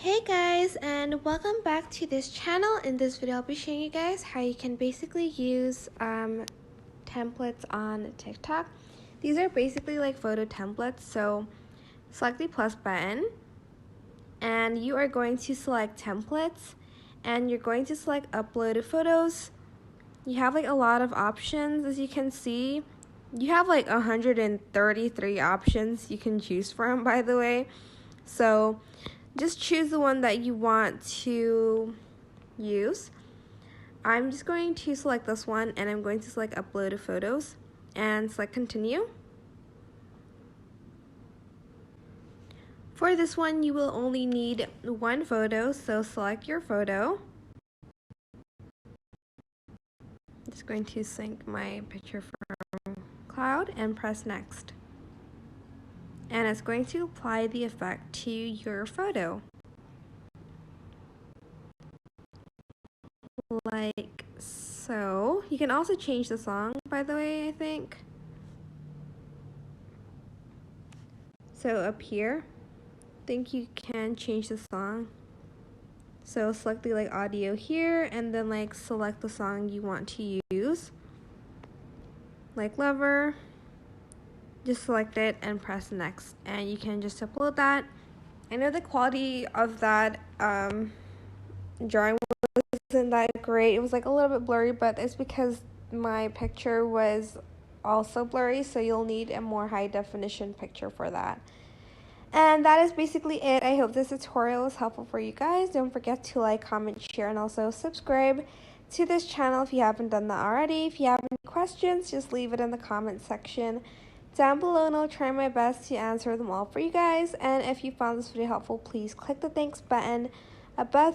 Hey guys, and welcome back to this channel. In this video I'll be showing you guys how you can basically use templates on TikTok. These are basically like photo templates. So select the plus button and you are going to select templates and you're going to select uploaded photos. You have like a lot of options. As you can see, you have like 133 options you can choose from, by the way. So just choose the one that you want to use. I'm just going to select this one and I'm going to select uploaded photos and select continue. For this one you will only need one photo, so select your photo. I'm just going to sync my picture from cloud and press next. And it's going to apply the effect to your photo. Like so. You can also change the song, by the way, I think. So up here, I think you can change the song. So select the like audio here and then like select the song you want to use. Like Lover. Just select it and press next and you can just upload that. I know the quality of that drawing wasn't that great. It was like a little bit blurry, but it's because my picture was also blurry, so you'll need a more high definition picture for that. And that is basically it. I hope this tutorial was helpful for you guys. Don't forget to like, comment, share, and also subscribe to this channel if you haven't done that already. If you have any questions, just leave it in the comment section down below and I'll try my best to answer them all for you guys. And if you found this video helpful, please click the thanks button above